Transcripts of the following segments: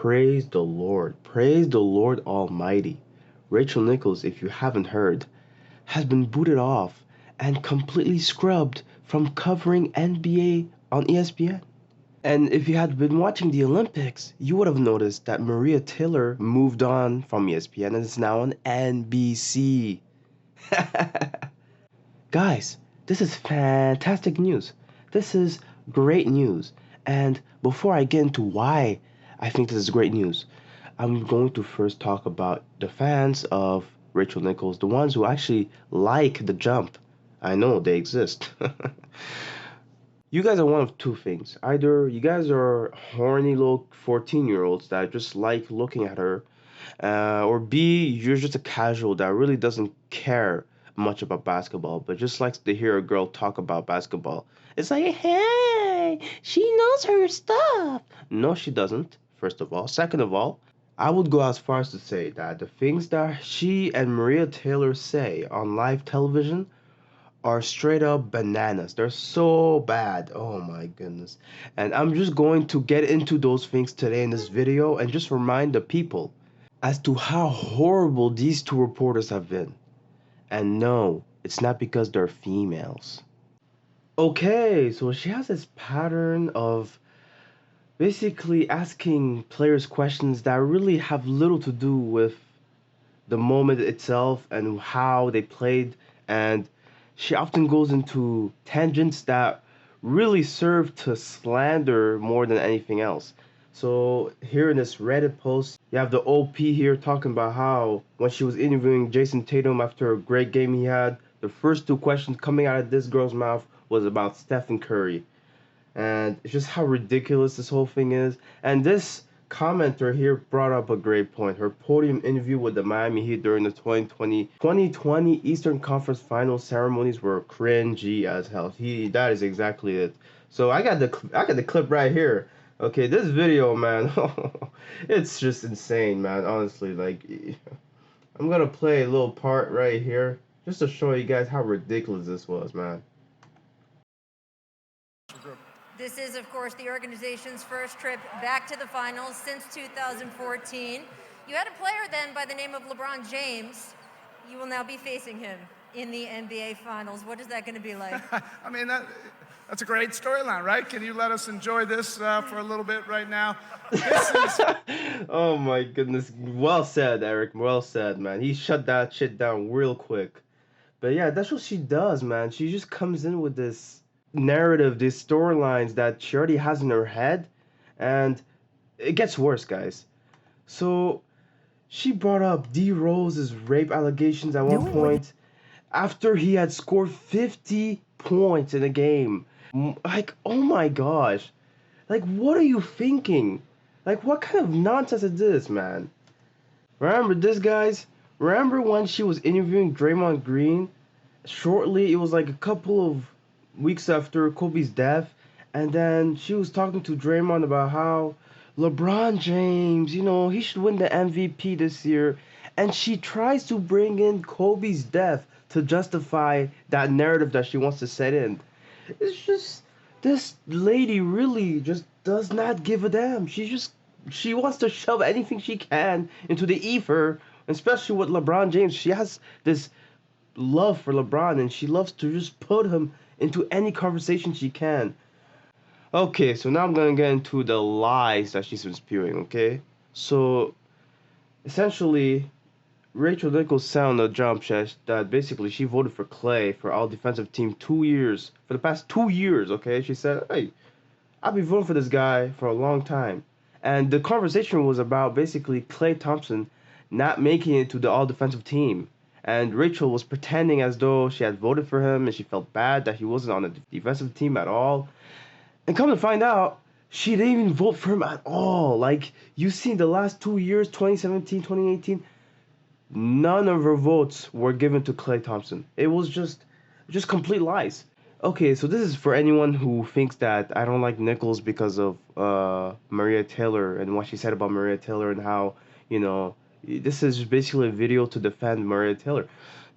Praise the Lord. Praise the Lord Almighty. Rachel Nichols, if you haven't heard, has been booted off and completely scrubbed from covering NBA on ESPN. And if you had been watching the Olympics, you would have noticed that Maria Taylor moved on from ESPN and is now on NBC. Guys, this is fantastic news. This is great news. And before I get into why I think this is great news, I'm going to first talk about the fans of Rachel Nichols, the ones who actually like the jump. I know they exist. You guys are one of two things. Either you guys are horny little 14-year-olds that just like looking at her, or B, you're just a casual that really doesn't care much about basketball, but just likes to hear a girl talk about basketball. It's like, hey, she knows her stuff. No, she doesn't, first of all. Second of all, I would go as far as to say that the things that she and Maria Taylor say on live television are straight up bananas. They're so bad. Oh my goodness. And I'm just going to get into those things today in this video and just remind the people as to how horrible these two reporters have been. And no, it's not because they're females. Okay, so she has this pattern of basically asking players questions that really have little to do with the moment itself and how they played, and she often goes into tangents that really serve to slander more than anything else. So here in this Reddit post, you have the OP here talking about how when she was interviewing Jason Tatum after a great game he had, the first two questions coming out of this girl's mouth was about Stephen Curry. And it's just how ridiculous this whole thing is. And this commenter here brought up a great point. Her podium interview with the Miami Heat during the 2020 Eastern Conference Finals ceremonies were cringy as hell. That is exactly it. So I got the clip right here. Okay, this video, man, it's just insane, man. Honestly, like, I'm gonna play a little part right here just to show you guys how ridiculous this was, man. This is, of course, the organization's first trip back to the finals since 2014. You had a player then by the name of LeBron James. You will now be facing him in the NBA Finals. What is that going to be like? I mean, that's a great storyline, right? Can you let us enjoy this for a little bit right now? Oh my goodness. Well said, Eric. Well said, man. He shut that shit down real quick. But yeah, that's what she does, man. She just comes in with this narrative, these storylines that she already has in her head, and it gets worse, guys. So she brought up D Rose's rape allegations at one point after he had scored 50 points in a game. Like, oh my gosh. Like, what are you thinking? Like, what kind of nonsense is this, man? Remember this, guys? Remember when she was interviewing Draymond Green? Shortly, it was like a couple of weeks after Kobe's death, and then she was talking to Draymond about how LeBron James, he should win the MVP this year, and she tries to bring in Kobe's death to justify that narrative that she wants to set in. It's just, this lady really just does not give a damn. She wants to shove anything she can into the ether, especially with LeBron James. She has this love for LeBron, and she loves to just put him into any conversation she can. Okay, so now I'm gonna get into the lies that she's been spewing, okay? So, essentially, Rachel Nichols said on the jump chat that basically she voted for Clay for all defensive team for the past 2 years, okay? She said, hey, I've been voting for this guy for a long time. And the conversation was about basically Klay Thompson not making it to the all defensive team. And Rachel was pretending as though she had voted for him and she felt bad that he wasn't on the defensive team at all. And come to find out, she didn't even vote for him at all. Like, you see the last 2 years, 2017, 2018, none of her votes were given to Klay Thompson. It was just complete lies. Okay, so this is for anyone who thinks that I don't like Nichols because of Maria Taylor and what she said about Maria Taylor and how, this is basically a video to defend Maria Taylor.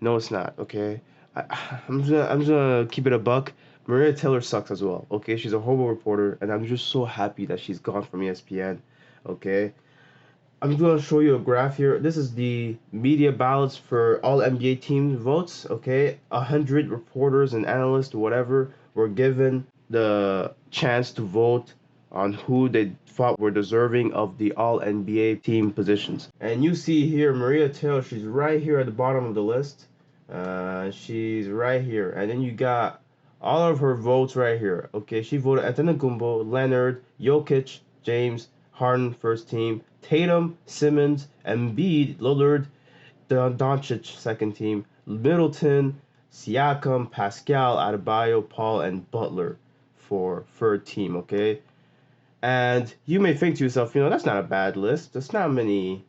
No, it's not, okay? I'm just gonna keep it a buck. Maria Taylor sucks as well, okay? She's a horrible reporter, and I'm just so happy that she's gone from ESPN, okay? I'm going to show you a graph here. This is the media ballots for all NBA team votes, okay? 100 reporters and analysts, whatever, were given the chance to vote on who they thought were deserving of the all NBA team positions. And you see here, Maria Taylor, she's right here at the bottom of the list. She's right here. And then you got all of her votes right here. Okay, she voted Antetokounmpo, Leonard, Jokic, James, Harden first team, Tatum, Simmons, Embiid, Lillard, Doncic second team, Middleton, Siakam, Pascal, Adebayo, Paul, and Butler for third team. Okay, and you may think to yourself, that's not a bad list. There's not many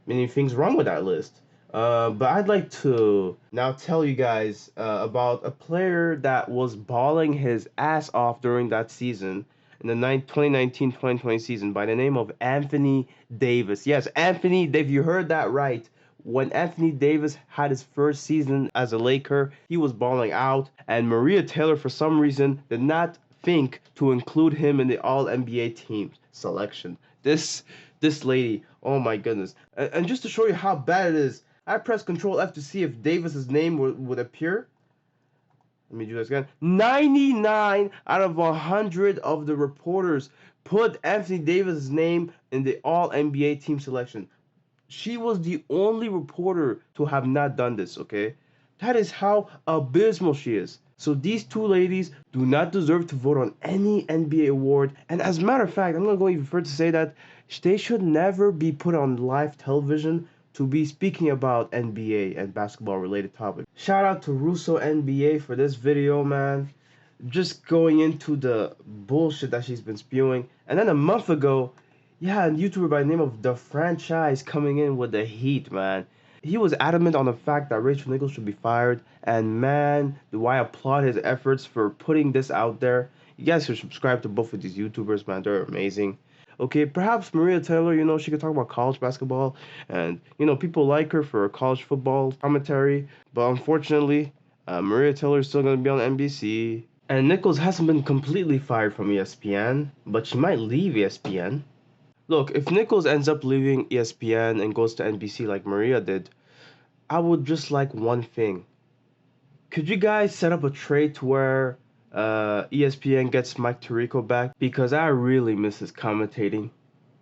things wrong with that list. But I'd like to now tell you guys about a player that was balling his ass off during that season, in the 2019-2020 season, by the name of Anthony Davis. Yes, Anthony Davis, you heard that right. When Anthony Davis had his first season as a Laker, he was balling out, and Maria Taylor, for some reason, did not think to include him in the All NBA team selection. This lady, oh my goodness. And just to show you how bad it is, I pressed Control F to see if Davis's name would appear. Let me do this again. 99 out of 100 of the reporters put Anthony Davis' name in the All NBA team selection. She was the only reporter to have not done this, okay? That is how abysmal she is. So these two ladies do not deserve to vote on any NBA award. And as a matter of fact, I'm going to go even further to say that they should never be put on live television to be speaking about NBA and basketball related topics. Shout out to Russo NBA for this video, man. Just going into the bullshit that she's been spewing. And then a month ago, yeah, a YouTuber by the name of The Franchise coming in with the heat, man. He was adamant on the fact that Rachel Nichols should be fired, and man, do I applaud his efforts for putting this out there. You guys should subscribe to both of these YouTubers, man. They're amazing. Okay, perhaps Maria Taylor, she could talk about college basketball, and, people like her for college football commentary, but unfortunately, Maria Taylor is still going to be on NBC. And Nichols hasn't been completely fired from ESPN, but she might leave ESPN. Look, if Nichols ends up leaving ESPN and goes to NBC like Maria did, I would just like one thing. Could you guys set up a trade to where ESPN gets Mike Tirico back? Because I really miss his commentating.